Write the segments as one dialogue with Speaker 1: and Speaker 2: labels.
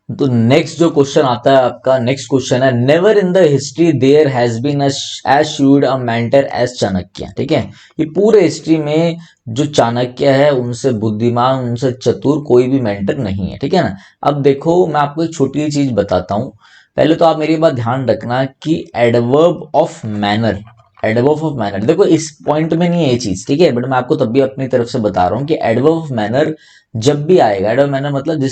Speaker 1: तो नेक्स्ट जो क्वेश्चन आता है आपका, नेक्स्ट क्वेश्चन है, never in the history there has been as shrewd a mentor as Chanakya. ठीक है, ये पूरे हिस्ट्री में जो चाणक्य है उनसे बुद्धिमान, उनसे चतुर कोई भी मेंटर नहीं है। ठीक है ना। अब देखो मैं आपको एक छोटी चीज बताता हूं। पहले तो आप मेरी बात ध्यान रखना कि adverb of manner, adverb of manner देखो इस पॉइंट में नहीं है ये चीज, ठीक है, बट मैं आपको तब भी अपनी तरफ से बता रहा हूँ कि एडवर्ब ऑफ मैनर जब भी आएगा, एडवर्ब मैनर मतलब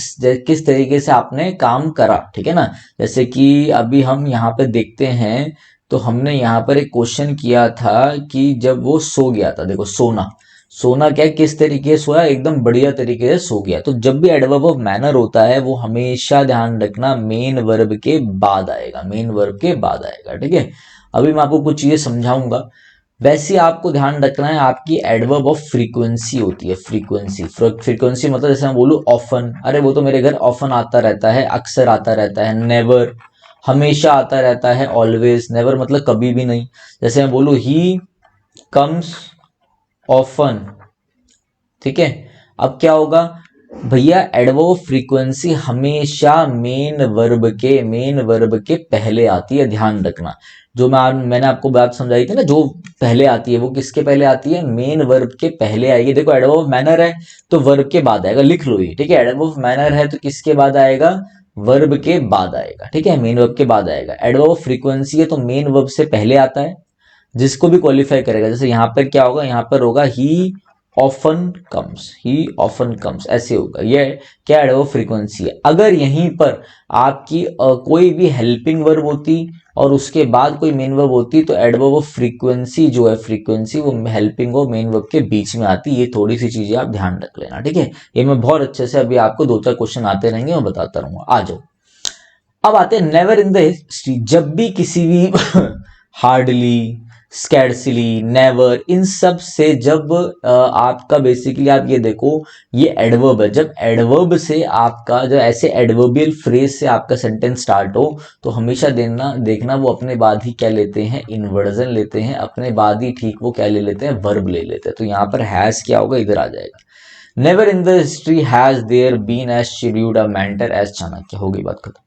Speaker 1: किस तरीके से आपने काम करा। ठीक है ना। जैसे कि अभी हम यहाँ पे देखते हैं, तो हमने यहाँ पर एक क्वेश्चन किया था कि जब वो सो गया था, देखो सोना, सोना क्या किस तरीके से सोया, एकदम बढ़िया तरीके से सो गया। तो जब भी एडवर्ब ऑफ मैनर होता है वो हमेशा ध्यान रखना मेन वर्ब के बाद आएगा, मेन वर्ब के बाद आएगा। ठीक है, अभी मैं आपको कुछ चीजें समझाऊंगा। वैसे आपको ध्यान रखना है आपकी एडवर्ब ऑफ फ्रीक्वेंसी होती है, फ्रीक्वेंसी, फ्रीक्वेंसी मतलब जैसे मैं बोलूँ ऑफन, अरे वो तो मेरे घर ऑफन आता रहता है, अक्सर आता रहता है। नेवर हमेशा आता रहता है, ऑलवेज। नेवर मतलब कभी भी नहीं। जैसे मैं बोलूँ ही कम्स ऑफन, ठीक है, अब क्या होगा भैया, एडवर्ब फ्रीक्वेंसी हमेशा मेन वर्ब के पहले आती है, ध्यान रखना। जो मैंने आपको बात समझाई थी ना, जो पहले आती है वो किसके पहले आती है, मेन वर्ब के पहले आएगी। देखो एडवर्ब मैनर है तो वर्ब के बाद आएगा, लिख लो ये। ठीक है, एडवर्ब मैनर है तो किसके बाद आएगा, वर्ब के बाद आएगा। ठीक है, मेन वर्ब के बाद आएगा। एडवर्ब फ्रीक्वेंसी है तो मेन वर्ब से पहले आता है, जिसको भी क्वालिफाई करेगा। जैसे यहाँ पर क्या होगा, यहाँ पर होगा ही ऑफन कम्स, ही ऑफन कम्स, ऐसे होगा। ये क्या एडवर्ब फ्रीक्वेंसी है। अगर यहीं पर आपकी कोई भी हेल्पिंग वर्ब होती और उसके बाद कोई मेन वर्ब होती तो एडवर्ब ऑफ फ्रीक्वेंसी जो है, फ्रीक्वेंसी वो हेल्पिंग और मेन वर्ब के बीच में आती। ये थोड़ी सी चीजें आप ध्यान रख लेना। ठीक है, ये मैं बहुत अच्छे से अभी आपको दो चार क्वेश्चन आते रहेंगे, मैं बताता रहूंगा। आ जाओ, अब आते हैं नेवर इन द हिस्ट्री। जब भी किसी भी हार्डली, स्कैर्सली, नेवर, इन सब से जब आपका बेसिकली आप ये देखो ये एडवर्ब है, जब एडवर्ब से आपका जो ऐसे एडवर्बियल फ्रेज से आपका सेंटेंस स्टार्ट हो तो हमेशा देखना वो अपने बाद ही क्या लेते हैं, इन्वर्जन लेते हैं, अपने बाद ही ठीक वो क्या ले लेते हैं, वर्ब ले लेते हैं। तो यहाँ पर हैज क्या होगा, इधर आ जाएगा। Never in the history has there been as scheduled a mentor as Chanakya. हो गई बात खत्म,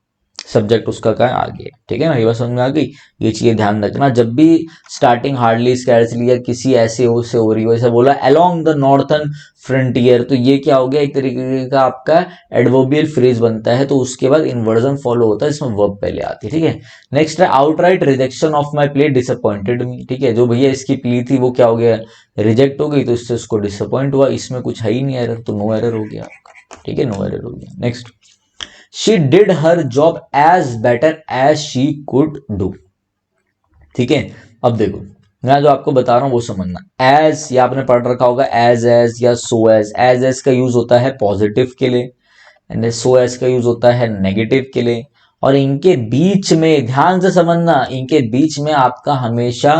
Speaker 1: सब्जेक्ट उसका क्या है, आगे। ठीक है ना, ये बात समझ में आ गई। ये चीजें ध्यान रखना, जब भी स्टार्टिंग हार्डली, स्कैर्सली या किसी ऐसे हो से हो रही हो, ऐसा बोला अलोंग द नॉर्थर्न फ्रंटियर, तो ये क्या हो गया, एक तरीके का आपका एडवर्बियल फ्रेज बनता है, तो उसके बाद इन्वर्जन फॉलो होता है, इसमें वर्ब पहले आती है। ठीक है, नेक्स्ट है outright rejection of my play disappointed मी। ठीक है, जो भैया इसकी प्ली थी वो क्या हो गया, रिजेक्ट हो गई, तो इससे उसको डिसअपॉइंट हुआ। इसमें कुछ है ही नहीं एरर, तो नो एरर हो गया आपका। ठीक है, नो एरर हो गया। Next, she did her job as better as she could do. ठीक है, अब देखो मैं जो आपको बता रहा हूं वो समझना। एज या आपने पढ़ रखा होगा एज या सो एज। एज का यूज होता है पॉजिटिव के लिए, एंड सो एज का यूज होता है नेगेटिव के लिए। और इनके बीच में ध्यान से समझना, इनके बीच में आपका हमेशा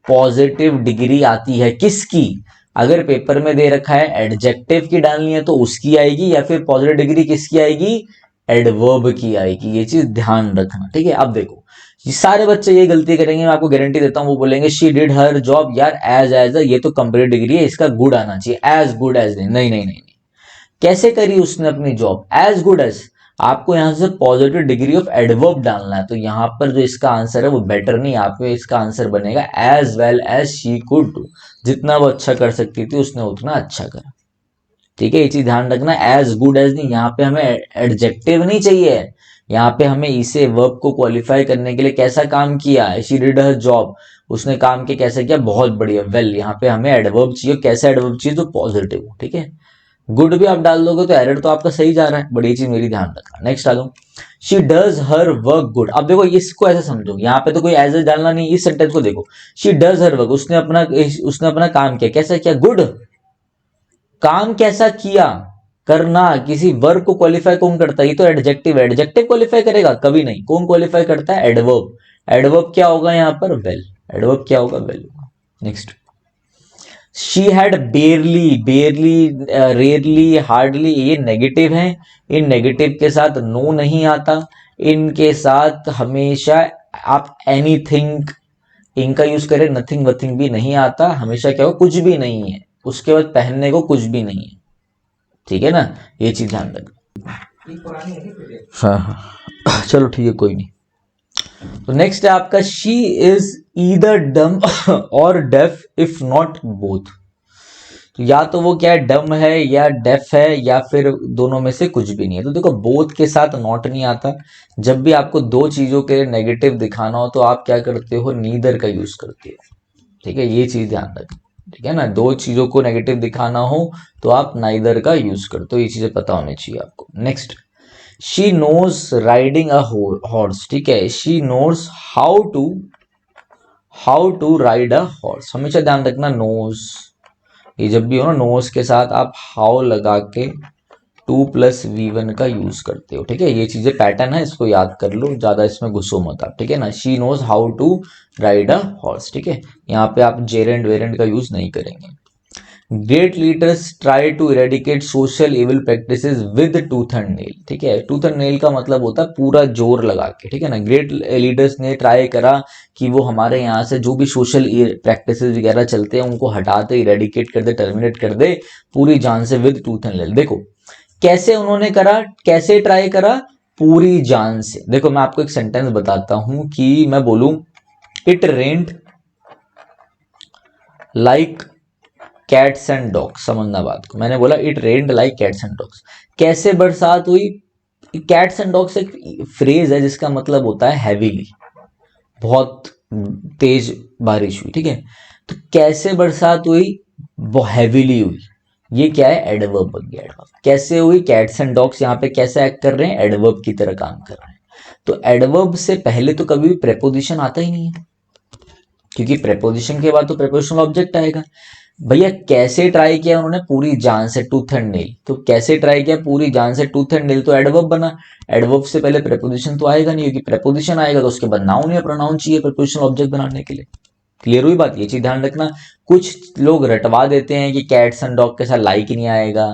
Speaker 1: पॉजिटिव डिग्री आती है। किसकी, अगर पेपर में दे रखा है एडजेक्टिव की डालनी है तो उसकी आएगी, या फिर पॉजिटिव डिग्री किसकी आएगी, एडवर्ब की आएगी। ये चीज ध्यान रखना। ठीक है, अब देखो ये सारे बच्चे ये गलती करेंगे, मैं आपको गारंटी देता हूं। वो बोलेंगे शी डिड हर जॉब, यार एज ये तो कंप्लीट डिग्री है, इसका गुड आना चाहिए, एज गुड एज नहीं। नहीं नहीं नहीं, कैसे करी उसने अपनी जॉब, एज गुड एज। आपको यहां से पॉजिटिव डिग्री ऑफ एडवर्ब डालना है, तो यहां पर जो इसका आंसर है वो बेटर नहीं, यहाँ पे इसका आंसर बनेगा as well as she could do. जितना वो अच्छा कर सकती थी उसने उतना अच्छा करा। ठीक है, ये चीज ध्यान रखना, एज गुड एज नहीं, यहाँ पे हमें एडजेक्टिव नहीं चाहिए। यहाँ पे हमें इसे वर्ब को क्वालिफाई करने के लिए कैसा काम किया, शी डिड हर जॉब, उसने काम के कैसे किया, बहुत बढ़िया, वेल। यहाँ पे हमें एडवर्ब चाहिए, कैसा एडवर्ब चाहिए, जो पॉजिटिव हो। ठीक है, गुड भी आप डाल दोगे तो एरर तो आपका सही जा रहा है, बड़ी चीज मेरी ध्यान रखना। नेक्स्ट आ जाओ, she does her work good. अब देखो इसको ऐसे समझो, यहाँ पे तो कोई एज डालना नहीं, इस सेंटेंस को देखो, शी डज हर वर्क, उसने अपना काम किया, कैसा किया, गुड। काम कैसा किया, करना, किसी वर्क को क्वालिफाई कौन करता है, ये तो एडजेक्टिव, एडजेक्टिव क्वालिफाई करेगा कभी नहीं, कौन क्वालिफाई करता है, एडवर्ब। एडवर्ब क्या होगा यहाँ पर, वेल। एडवर्ब क्या होगा, well. Next, she had बेयरली, बेयरली, rarely, hardly, ये नेगेटिव है। इन नेगेटिव के साथ नो नहीं आता, इनके साथ हमेशा आप एनीथिंग, इनका यूज करें, नथिंग वथिंग भी नहीं आता, हमेशा क्या हो, कुछ भी नहीं है, उसके बाद पहनने को कुछ भी नहीं है। ठीक है ना, ये चीज ध्यान रखना। हाँ हाँ चलो ठीक है कोई नहीं। तो नेक्स्ट है आपका शी इज ईदर डम और डेफ इफ नॉट बोथ। तो या तो वो क्या है, डम है या डेफ है या फिर दोनों में से कुछ भी नहीं है। तो देखो बोथ के साथ नॉट नहीं आता। जब भी आपको दो चीजों के नेगेटिव दिखाना हो तो आप क्या करते हो, नीदर का यूज करते हो। ठीक है, ये चीज ध्यान रखें। ठीक है ना, दो चीजों को नेगेटिव दिखाना हो तो आप नाइदर का यूज करते हो। ये चीजें पता होनी चाहिए आपको। Next, she knows riding a horse. ठीक है, she knows how to ride a horse. हमेशा ध्यान रखना नोज, ये जब भी हो ना नोज के साथ आप हाउ लगा के 2+V1 का यूज करते हो। ठीक है, ये चीजें पैटर्न है, इसको याद कर लो, ज्यादा इसमें घुसो मत आप। ठीक है ना, she knows how to ride a horse. ठीक है, यहाँ पे आप जेरेंड वेरेंड का यूज नहीं करेंगे। Great leaders try to eradicate social evil practices with tooth and nail. ठीक है, टूथ एंड नेल का मतलब होता है पूरा जोर लगा के। ठीक है ना, ग्रेट लीडर्स ने ट्राई करा कि वो हमारे यहाँ से जो भी सोशल प्रैक्टिसेस वगैरह चलते हैं उनको हटा दे, इरेडिकेट कर दे, टर्मिनेट कर दे पूरी जान से विद टूथ एंड नेल। देखो कैसे उन्होंने करा, कैसे ट्राई करा, पूरी जान से। देखो मैं आपको एक सेंटेंस बताता हूं कि मैं बोलूं it rent like cats and dogs. समझना बात को, मैंने बोला it rained like cats and dogs. कैसे बरसात हुई, कैट्स एंड डॉग्स एक फ्रेज है जिसका मतलब होता है हैवीली, बहुत तेज बारिश हुई। ठीक है, तो कैसे बरसात हुई, वो हैवीली हुई। ये क्या है, एडवर्ब बन गया। एडवर्ब कैसे हुई, कैट्स एंड डॉग्स यहाँ पे कैसे एक्ट कर रहे हैं, एडवर्ब की तरह काम कर रहे हैं। तो एडवर्ब से पहले तो कभी भी प्रेपोजिशन आता ही नहीं है, क्योंकि प्रेपोजिशन के बाद तो प्रेपोजिशनल ऑब्जेक्ट आएगा। भैया कैसे ट्राई किया उन्होंने, पूरी जान से, टूथ एंड नेल। तो कैसे ट्राई किया, पूरी जान से, टूथ एंड नेल, तो एडवर्ब बना। एडवर्ब से पहले प्रेपोजिशन तो आएगा नहीं, क्योंकि प्रेपोजिशन आएगा तो उसके बाद नाउन या प्रोनाउन चाहिए प्रेपोजिशनल ऑब्जेक्ट बनाने के लिए। क्लियर हुई बात, ये चीज ध्यान रखना। कुछ लोग रटवा देते हैं कि कैट्स एंड डॉग के साथ लाइक नहीं आएगा,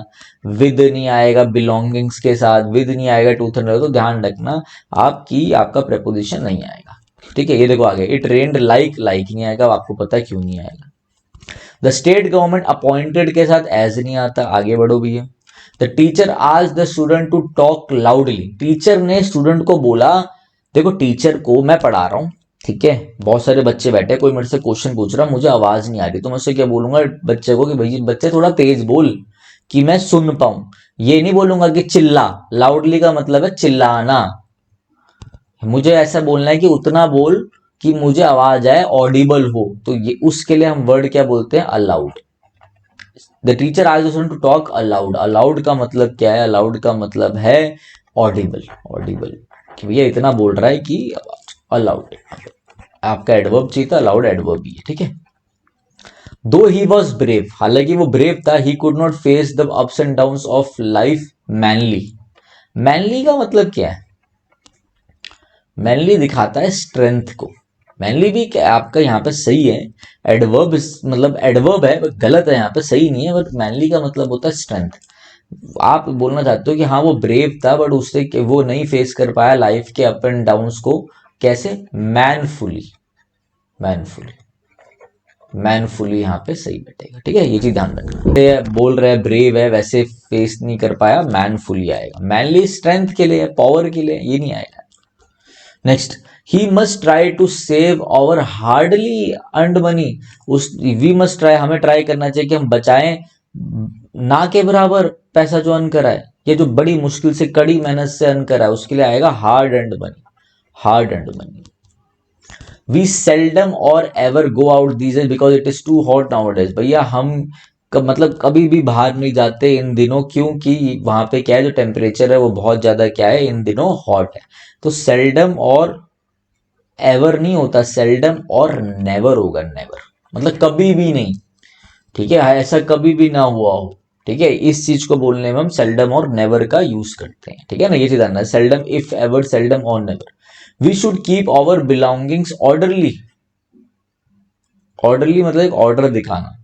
Speaker 1: विद नहीं आएगा, बिलोंगिंग्स के साथ विद नहीं आएगा, टूथ एंड नेल। तो ध्यान रखना आपका प्रेपोजिशन नहीं आएगा। ठीक है, ये देखो आगे, इट रेन्ड लाइक, लाइक नहीं आएगा, आपको पता है क्यों नहीं आएगा। द स्टेट गवर्नमेंट अपॉइंटेड के साथ एज नहीं आता, आगे बढ़ो भैया। द टीचर आज the student to talk loudly. Teacher ने स्टूडेंट को बोला, देखो टीचर को मैं पढ़ा रहा हूँ, ठीक है, बहुत सारे बच्चे बैठे, कोई मेरे से क्वेश्चन पूछ रहा, मुझे आवाज नहीं आ रही, तो मैं उससे क्या बोलूंगा बच्चे को कि भाई बच्चे थोड़ा तेज बोल कि मैं सुन पाऊं। ये नहीं बोलूंगा कि चिल्ला, लाउडली का मतलब है चिल्लाना। मुझे ऐसा बोलना है कि उतना बोल कि मुझे आवाज आए, ऑडिबल हो। तो ये उसके लिए हम वर्ड क्या बोलते हैं, अलाउड। द टीचर आज टू टॉक अलाउड। अलाउड का मतलब क्या है, अलाउड का मतलब है ऑडिबल। ऑडिबल कि भैया इतना बोल रहा है कि अलाउड। आपका एडवर्ब चाहिए था, अलाउड एडवर्ब ही है। ठीक है, दो ही वॉज ब्रेव, हालांकि वो ब्रेव था, he could not face the ups and down of life manly. Manly का मतलब क्या है, मैनली दिखाता है स्ट्रेंथ को। मैनली भी क्या आपका यहाँ पे सही है, एडवर्ब मतलब एडवर्ब है बट गलत है, यहाँ पे सही नहीं है, बट मैनली का मतलब होता है स्ट्रेंथ। आप बोलना चाहते हो कि हाँ वो ब्रेव था बट उससे वो नहीं फेस कर पाया लाइफ के अप एंड डाउन्स को, कैसे, मैनफुली। मैनफुली, मैनफुली यहाँ पे सही बैठेगा। ठीक है, ये चीज ध्यान रखना। बोल रहे ब्रेव है वैसे फेस नहीं कर पाया, मैनफुली आएगा। मैनली स्ट्रेंथ के लिए, पावर के लिए, ये नहीं आएगा। Next, he must try to save our hardly earned money. उस वी मस्ट ट्राई, हमें ट्राई करना चाहिए कि हम बचाएं ना के बराबर पैसा जो अर्न करा है, ये जो बड़ी मुश्किल से कड़ी मेहनत से अर्न करा है, उसके लिए आएगा hard earned money. Hard earned money. We seldom or ever go out these days because it is too hot nowadays. भैया हम मतलब कभी भी बाहर नहीं जाते इन दिनों, क्योंकि वहां पे क्या है, जो टेम्परेचर है वो बहुत ज्यादा क्या है इन दिनों, हॉट है। तो सेल्डम और एवर नहीं होता, सेल्डम और नेवर होगा। नेवर मतलब कभी भी नहीं। ठीक है, ऐसा कभी भी ना हुआ हो। ठीक है, इस चीज को बोलने में हम सेल्डम और नेवर का यूज करते हैं। ठीक है ना, ये चीज आना है, सेल्डम, इफ एवर, सेल्डम और never. We should keep our belongings orderly. Orderly मतलब एक ऑर्डर दिखाना।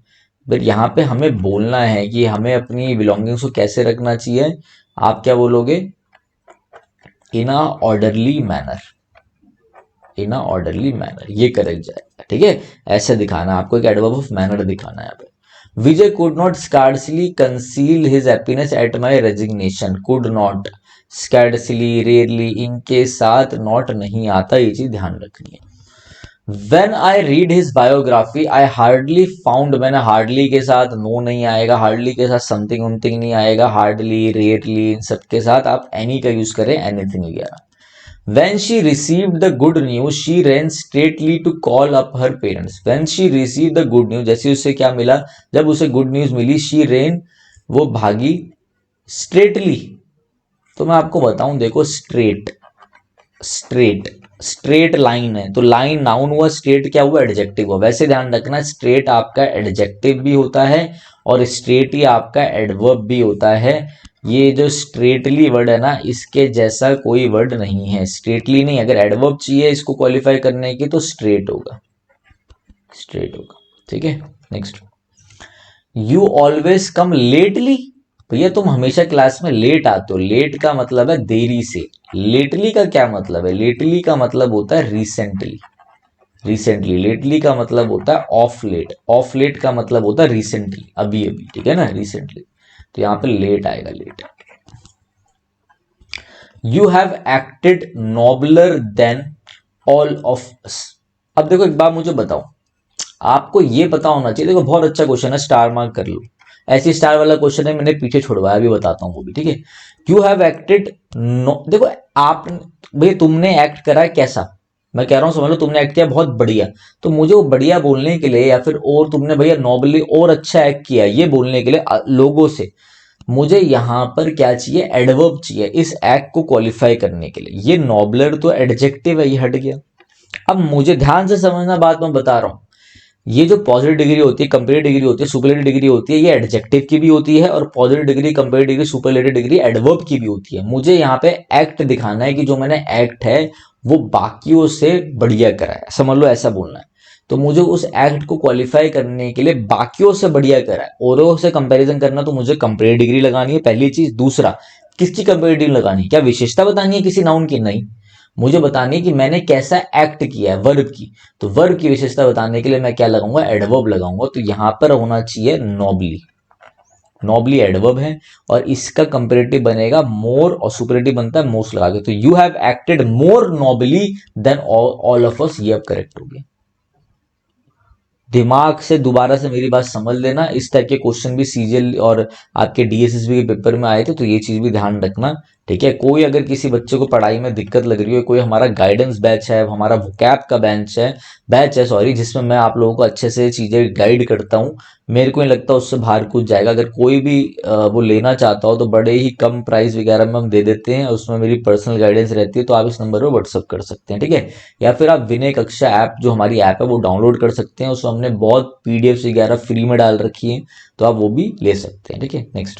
Speaker 1: बट यहाँ पे हमें बोलना है कि हमें अपनी बिलोंगिंग्स को कैसे रखना चाहिए। आप क्या बोलोगे, इन अ ऑर्डरली मैनर। इन अ ऑर्डरली मैनर, ये करेक्ट जाएगा। ठीक है, ऐसे दिखाना आपको, एक एडवर्ब ऑफ मैनर दिखाना है यहाँ पे। Vijay could not scarcely conceal his happiness at my resignation. Could not, scarcely, rarely, इनके साथ नॉट नहीं आता, ये चीज ध्यान रखनी है। When I read his biography, I hardly found, मैंने hardly के साथ no नहीं आएगा, hardly के साथ something something नहीं आएगा, hardly, rarely, इन सब के साथ आप any का यूज करें, anything वगैरह। When she received the good news, she ran straightly to call up her parents. When she received the good news, जैसे उसे क्या मिला, जब उसे good news milli, she ran, वो भागी, straightly, तो मैं आपको बताऊं, देखो straight, स्ट्रेट, स्ट्रेट लाइन है तो लाइन नाउन हुआ, स्ट्रेट क्या हुआ, एडजेक्टिव हुआ। वैसे ध्यान रखना, स्ट्रेट आपका एडजेक्टिव भी होता है और स्ट्रेट ही आपका एडवर्ब भी होता है। ये जो स्ट्रेटली वर्ड है ना, इसके जैसा कोई वर्ड नहीं है। स्ट्रेटली नहीं, अगर एडवर्ब चाहिए इसको क्वालिफाई करने की तो स्ट्रेट होगा, स्ट्रेट होगा। ठीक है, next. You always come lately, भैया तुम हमेशा क्लास में लेट आते हो। लेट का मतलब है देरी से। लेटली का क्या मतलब है, लेटली का मतलब होता है रिसेंटली, रिसेंटली। लेटली का मतलब होता है ऑफ लेट, ऑफ लेट का मतलब होता है रिसेंटली, अभी अभी, ठीक है ना, रिसेंटली। तो यहां पे लेट आएगा, late. You have acted nobler than all of us. अब देखो एक बात मुझे बताओ, आपको ये पता होना चाहिए, देखो बहुत अच्छा क्वेश्चन है, स्टार मार्क कर लो। ऐसी स्टार वाला क्वेश्चन है, मैंने पीछे छुड़वाया, अभी बताता हूँ वो भी, ठीक है। यू हैव एक्टेड, देखो आप, भैया तुमने एक्ट करा है कैसा, मैं कह रहा हूं समझ लो, तुमने एक्ट किया बहुत बढ़िया, तो मुझे वो बढ़िया बोलने के लिए, या फिर और तुमने भैया नॉबली और अच्छा एक्ट किया, ये बोलने के लिए लोगों से मुझे यहां पर क्या चाहिए, एडवर्ब चाहिए इस एक्ट को क्वालिफाई करने के लिए। ये नॉबलर तो एडजेक्टिव है, ये हट गया। अब मुझे ध्यान से समझना बात मैं बता रहा हूं, ये जो पॉजिटिव डिग्री होती है, कंपेरेटिव डिग्री होती है, सुपरलेटिव डिग्री होती है, ये एडजेक्टिव की भी होती है, और positive degree, comparative degree, superlative degree adverb की भी होती है। मुझे यहाँ पे एक्ट दिखाना है कि जो मैंने एक्ट है वो बाकियों से बढ़िया करा है, समझ लो ऐसा बोलना है। तो मुझे उस एक्ट को क्वालिफाई करने के लिए बाकियों से बढ़िया करा है, औरों से कंपैरिजन करना, तो मुझे कंपेरेटिव डिग्री लगानी है, पहली चीज। दूसरा, किसकी कंपेरेटिव लगानी है, क्या विशेषता बतानी है किसी नाउन की, नहीं, मुझे बतानी है कि मैंने कैसा एक्ट किया है, वर्ब की। तो वर्ब की विशेषता बताने के लिए मैं क्या लगाऊंगा, एडवर्ब लगाऊंगा। तो यहां पर होना चाहिए नॉबली, नॉबली एडवर्ब है, और इसका कंपेरेटिव बनेगा मोर, और सुपरेटिव बनता है मोस्ट लगा के। तो you have acted more nobly than all of us, ये अब करेक्ट हो गया। दिमाग से दोबारा से मेरी बात समझ लेना, इस तरह के क्वेश्चन भी सीजीएल और आपके डीएसएसबी के पेपर में आए थे, तो ये चीज भी ध्यान रखना, ठीक है। कोई अगर किसी बच्चे को पढ़ाई में दिक्कत लग रही है, कोई हमारा गाइडेंस बैच है, हमारा वोकैब का बैच है सॉरी, जिसमें मैं आप लोगों को अच्छे से चीजें गाइड करता हूँ, मेरे को नहीं लगता उससे बाहर कूद जाएगा। अगर कोई भी वो लेना चाहता हो तो बड़े ही कम प्राइस वगैरह में हम दे देते हैं, उसमें मेरी पर्सनल गाइडेंस रहती है, तो आप इस नंबर पर व्हाट्सअप कर सकते हैं, ठीक है। या फिर आप विनय कक्षा ऐप, जो हमारी ऐप है, वो डाउनलोड कर सकते हैं, उसमें हमने बहुत पीडीएफ वगैरह फ्री में डाल रखी है, तो आप वो भी ले सकते हैं, ठीक है। Next,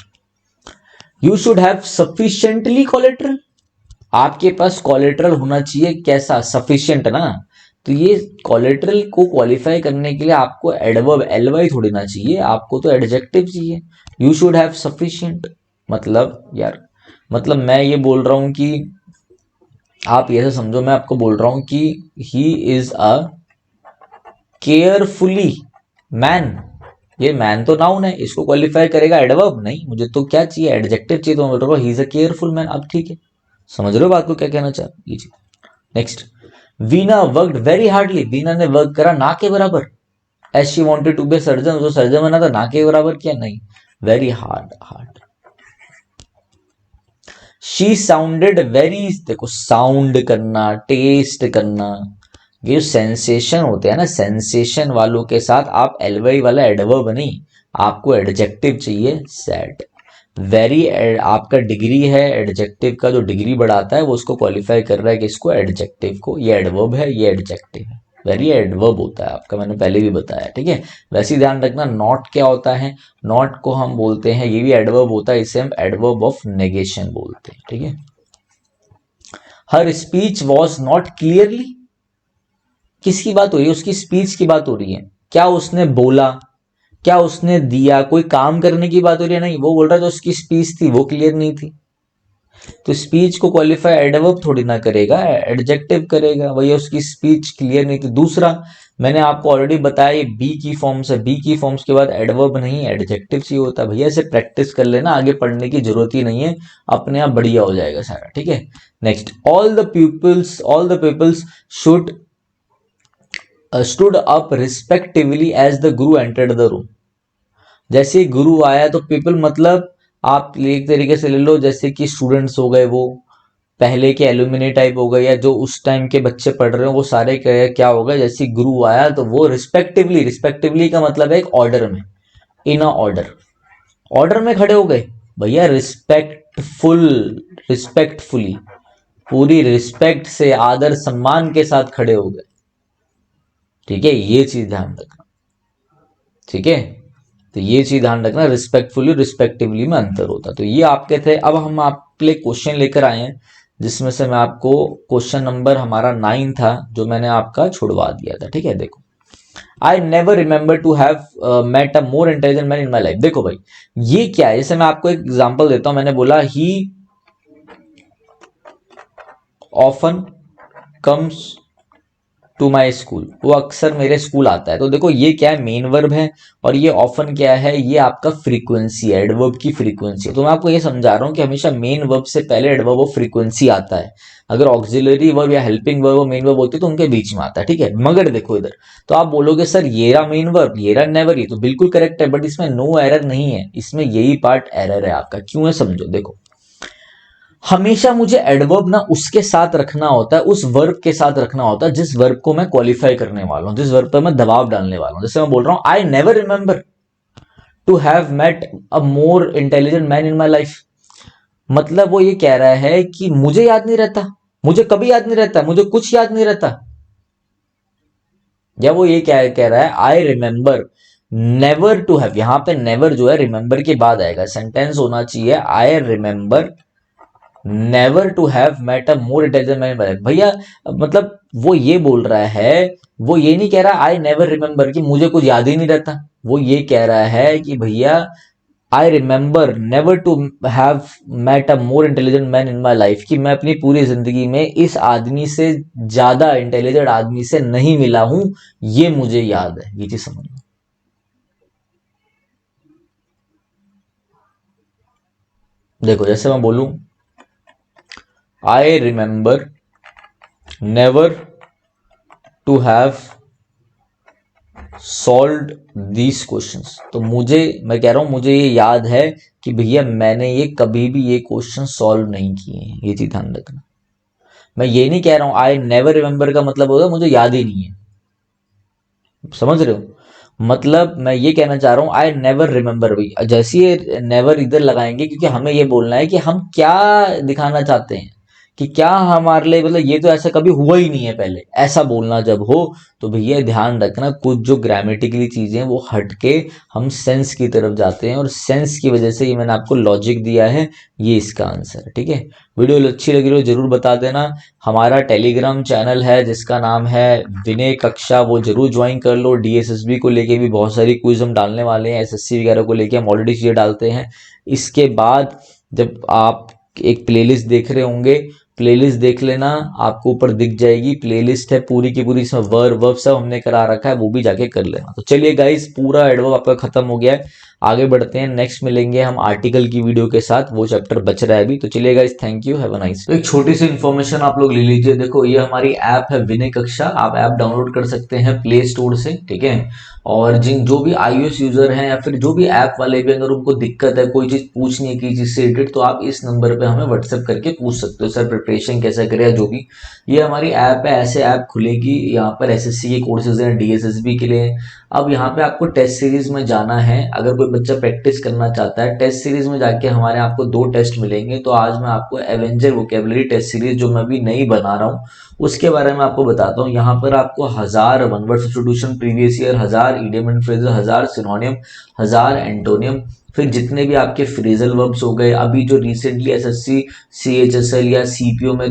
Speaker 1: you should have sufficiently collateral, आपके पास कोलेट्रल होना चाहिए कैसा, सफिशिएंट ना। तो ये कोलेट्रल को क्वालिफाई करने के लिए आपको एडवर्ब एलवाई थोड़ी ना चाहिए, आपको तो एडजेक्टिव चाहिए। यू शुड हैव सफिशिएंट मतलब यार, मतलब मैं ये बोल रहा हूं कि आप ये समझो, मैं आपको बोल रहा हूं कि he is a carefully man, ये मैन तो नाउन है, इसको क्वालिफाई करेगा एडवर्ब, नहीं, मुझे तो क्या चाहिए, एडजेक्टिव चाहिए, तो मैं बोल रहा हूँ he is a careful man. अब ठीक है, समझ रहे हो बात को, क्या कहना चाह लीजिए। Next, Veena worked very hardly, Veena ने वर्क करा ना के बराबर, as she wanted to be surgeon, जो सर्जन बना था ना के बराबर किया, नहीं, very hard, hard. She sounded very, देखो साउंड करना, टेस्ट करना, ये जो सेंसेशन होते हैं ना, सेंसेशन वालों के साथ आप एलवाई वाला एडवर्ब नहीं, आपको एडजेक्टिव चाहिए, सैड। वेरी आपका डिग्री है, एडजेक्टिव का जो डिग्री बढ़ाता है वो उसको क्वालिफाई कर रहा है कि इसको एडजेक्टिव को, ये एडवर्ब है, ये एडजेक्टिव है। वेरी एडवर्ब होता है आपका, मैंने पहले भी बताया, ठीक है। वैसे ही ध्यान रखना, नॉट क्या होता है, नॉट को हम बोलते हैं, ये भी एडवर्ब होता है, इसे हम एडवर्ब ऑफ नेगेशन बोलते हैं, ठीक है। हर स्पीच वॉज नॉट क्लियरली, किसकी बात हो रही है, उसकी स्पीच की बात हो रही है, क्या उसने बोला, क्या उसने दिया, कोई काम करने की बात हो रही है, नहीं, वो बोल रहा है जो उसकी स्पीच थी वो क्लियर नहीं थी, तो स्पीच को क्वालिफाई एडवर्ब थोड़ी ना करेगा, एडजेक्टिव करेगा, वही उसकी स्पीच क्लियर नहीं थी। दूसरा, मैंने आपको ऑलरेडी बताया ये बी की फॉर्म्स है, बी की फॉर्म्स के बाद एडवर्ब नहीं एडजेक्टिव चाहिए होता है। भैया इसे प्रैक्टिस कर लेना, आगे पढ़ने की जरूरत ही नहीं है, अपने आप बढ़िया हो जाएगा सारा, ठीक है। Next, all the peoples should stood up respectively as the guru entered the room. जैसे ही गुरु आया तो पीपल मतलब आप एक तरीके से ले लो जैसे कि स्टूडेंट्स हो गए, वो पहले के एलुमिनी टाइप हो गए, या जो उस टाइम के बच्चे पढ़ रहे हो वो सारे क्या हो गए, जैसे गुरु आया तो वो रिस्पेक्टिवली, रिस्पेक्टिवली का मतलब है एक ऑर्डर में, इन अ ऑर्डर, ऑर्डर में खड़े हो गए। भैया रिस्पेक्टफुल, रिस्पेक्टफुली, पूरी रिस्पेक्ट से, आदर सम्मान के साथ खड़े हो गए, ठीक है, ये चीज ध्यान रखना, ठीक है। तो ये चीज ध्यान रखना, रिस्पेक्टफुली रिस्पेक्टिवली में अंतर होता। तो ये आपके थे। अब हम आपके लिए क्वेश्चन लेकर आए हैं, जिसमें से मैं आपको क्वेश्चन नंबर हमारा 9 था जो मैंने आपका छुड़वा दिया था, ठीक है। देखो, I never remember to have met a more intelligent man in my life. देखो भाई, ये क्या है, जैसे मैं आपको एक एग्जाम्पल देता हूं। मैंने बोला he often comes to my school, वो अक्सर मेरे स्कूल आता है। तो देखो ये क्या है, मेन वर्ब है, और ये ऑफन क्या है, ये आपका फ्रीक्वेंसी है, एडवर्ब की फ्रीक्वेंसी है। तो मैं आपको ये समझा रहा हूं कि हमेशा मेन वर्ब से पहले एडवर्ब ऑफ फ्रीक्वेंसी आता है। अगर ऑक्सिलरी वर्ब या हेल्पिंग वर्ब और मेन वर्ब होती है तो उनके बीच में आता है, ठीक है। मगर देखो इधर, तो आप बोलोगे सर ये रहा मेन वर्ब, ये रहा नेवर, ये तो बिल्कुल करेक्ट है, बट इसमें नो एरर नहीं है, इसमें यही पार्ट एरर है आपका। क्यों है समझो। देखो, हमेशा मुझे एडवर्ब ना उसके साथ रखना होता है, उस वर्ब के साथ रखना होता है जिस वर्ब को मैं क्वालिफाई करने वाला हूं, जिस वर्ब पर मैं दबाव डालने वाला हूं। जैसे मैं बोल रहा हूं I never remember to have met a more intelligent man in my life, मतलब वो ये कह रहा है कि मुझे याद नहीं रहता, मुझे कभी याद नहीं रहता, मुझे कुछ याद नहीं रहता। या वो ये क्या कह रहा है, I remember never to have, यहां पे नेवर जो है रिमेंबर के बाद आएगा, सेंटेंस होना चाहिए I remember never to have met a more intelligent man. भैया मतलब वो ये बोल रहा है, वो ये नहीं कह रहा आई नेवर रिमेंबर कि मुझे कुछ याद ही नहीं रहता, वो ये कह रहा है कि भैया I remember never to have met a more intelligent man in my life, कि मैं अपनी पूरी जिंदगी में इस आदमी से ज्यादा इंटेलिजेंट आदमी से नहीं मिला हूं, ये मुझे याद है। ये चीज समझ लो। देखो जैसे मैं बोलूं I remember never to have solve these questions, तो मुझे, मैं कह रहा हूं मुझे ये याद है कि भैया मैंने ये कभी भी ये क्वेश्चन सॉल्व नहीं किए हैं, ये चीज ध्यान रखना। मैं ये नहीं कह रहा हूं आई नेवर रिमेंबर का मतलब होगा मुझे याद ही नहीं है, समझ रहे हो। मतलब मैं ये कहना चाह रहा हूं आई नेवर रिमेंबर, भाई जैसे ये नेवर इधर लगाएंगे क्योंकि हमें ये बोलना है कि हम क्या दिखाना चाहते हैं, कि क्या हमारे लिए, मतलब ये तो ऐसा कभी हुआ ही नहीं है पहले, ऐसा बोलना जब हो तो भैया ध्यान रखना कुछ जो ग्रामेटिकली चीजें हैं वो हट के हम सेंस की तरफ जाते हैं, और सेंस की वजह से ये मैंने आपको लॉजिक दिया है, ये इसका आंसर है, ठीक है। वीडियो अच्छी लगी हो जरूर बता देना। हमारा टेलीग्राम चैनल है जिसका नाम है विनय कक्षा, वो जरूर ज्वाइन कर लो। डीएसएसबी को लेके भी बहुत सारी क्विज हम डालने वाले हैं, एसएससी वगैरह को लेके हम ऑलरेडी चीजें डालते हैं। इसके बाद जब आप एक प्लेलिस्ट देख रहे होंगे, प्लेलिस्ट देख लेना, आपको ऊपर दिख जाएगी, प्लेलिस्ट है पूरी की पूरी, इसमें वर्ब सब हमने करा रखा है, वो भी जाके कर लेना। तो चलिए गाइस, पूरा एडवर्ब आपका खत्म हो गया है, आगे बढ़ते हैं। नेक्स्ट मिलेंगे हम आर्टिकल की वीडियो के साथ, वो चैप्टर बच रहा है अभी। तो चलिए guys, thank you, have a nice. तो एक छोटी सी इन्फॉर्मेशन आप लोग ले लीजिए। देखो ये हमारी ऐप है विनय कक्षा, आप ऐप डाउनलोड कर सकते हैं प्ले स्टोर से, ठीक है। और जिन जो भी iOS यूजर हैं या फिर जो भी ऐप वाले भी, अगर उनको दिक्कत है, कोई चीज पूछनी है की चीज से रिलेटेड, तो आप इस नंबर पे हमें व्हाट्सएप करके पूछ सकते हो, सर प्रिपरेशन कैसे करें या जो भी। ये हमारी ऐप है, ऐसे ऐप खुलेगी, यहाँ पर एसएससी के कोर्सेज हैं, डीएसएसबी के लिए। अब यहाँ पे आपको टेस्ट सीरीज में जाना है, अगर कोई बच्चा प्रैक्टिस करना चाहता है, टेस्ट सीरीज में जाके हमारे आपको 2 टेस्ट मिलेंगे। तो आज मैं आपको एवेंजर वोकेबलरी टेस्ट सीरीज जो मैं अभी नई बना रहा हूँ उसके बारे में आपको बताता हूँ। यहाँ पर आपको 1000 one word substitution previous year, 1000 idiom and phrases, 1000 सिनोनियम, 1000 antonym, फिर जितने भी आपके फ्रेजल वर्ब्स हो गए, अभी जो रिसेंटली एसएससी सीएचएसएल या सीपीओ में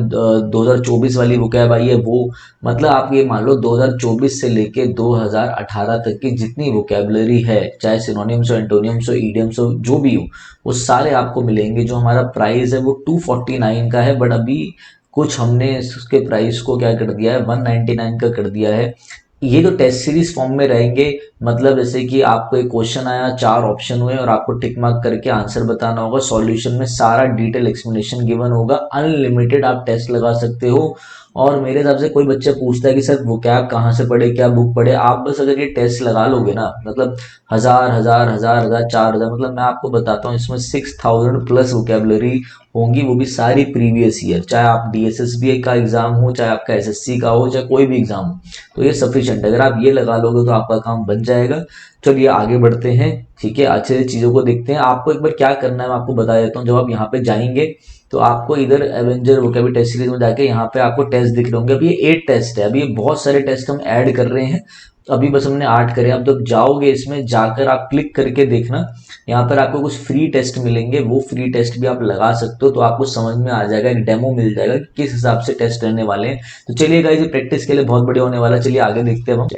Speaker 1: 2024 वाली वोकैब आई है वो, मतलब आप ये मान लो 2024 से लेके 2018 तक की जितनी वोकेबलरी है, चाहे सिनोनिम्स हो, एंटोनिम्स हो, ईडियम्स हो, जो भी हो, वो सारे आपको मिलेंगे। जो हमारा प्राइस है वो 249 का है, बट अभी कुछ हमने उसके प्राइस को क्या कर दिया है, 199 का कर दिया है। ये तो टेस्ट सीरीज फॉर्म में रहेंगे, मतलब जैसे कि आपको एक क्वेश्चन आया, 4 ऑप्शन हुए और आपको टिक मार्क करके आंसर बताना होगा। सॉल्यूशन में सारा डिटेल एक्सप्लेनेशन गिवन होगा, अनलिमिटेड आप टेस्ट लगा सकते हो। और मेरे हिसाब से कोई बच्चा पूछता है कि सर वो क्या कहाँ से पढ़े, क्या बुक पढ़े, आप बस अगर ये टेस्ट लगा लोगे ना, मतलब हजार हजार हजार हजार 4,000, मतलब मैं आपको बताता हूँ इसमें 6,000 प्लस वोकेबलरी होंगी, वो भी सारी प्रीवियस ईयर, चाहे आप डीएसएसबी का एग्जाम हो, चाहे आपका एसएससी का हो, चाहे कोई भी एग्जाम हो, तो ये सफिशिएंट है। अगर आप ये लगा लोगे तो आपका काम बन जाएगा। चलिए आगे बढ़ते हैं, ठीक है, अच्छे से चीजों को देखते हैं। आपको एक बार क्या करना है मैं आपको बता देता हूँ। जब आप यहाँ पे जाएंगे तो आपको इधर एवेंजर वोकेबलरी टेस्ट सीरीज में जाके यहाँ पे आपको टेस्ट दिख रहे होंगे। अभी ये 8 टेस्ट है, अभी ये बहुत सारे टेस्ट हम ऐड कर रहे हैं, अभी बस हमने 8 करे। अब जब जाओगे इसमें जाकर आप क्लिक करके देखना, यहाँ पर आपको कुछ फ्री टेस्ट मिलेंगे, वो फ्री टेस्ट भी आप लगा सकते हो, तो आपको समझ में आ जाएगा, एक डेमो मिल जाएगा कि किस हिसाब से टेस्ट करने वाले हैं। तो चलिए गाइस, ये प्रैक्टिस के लिए बहुत बढ़िया होने वाला है। चलिए आगे देखते हैं हम।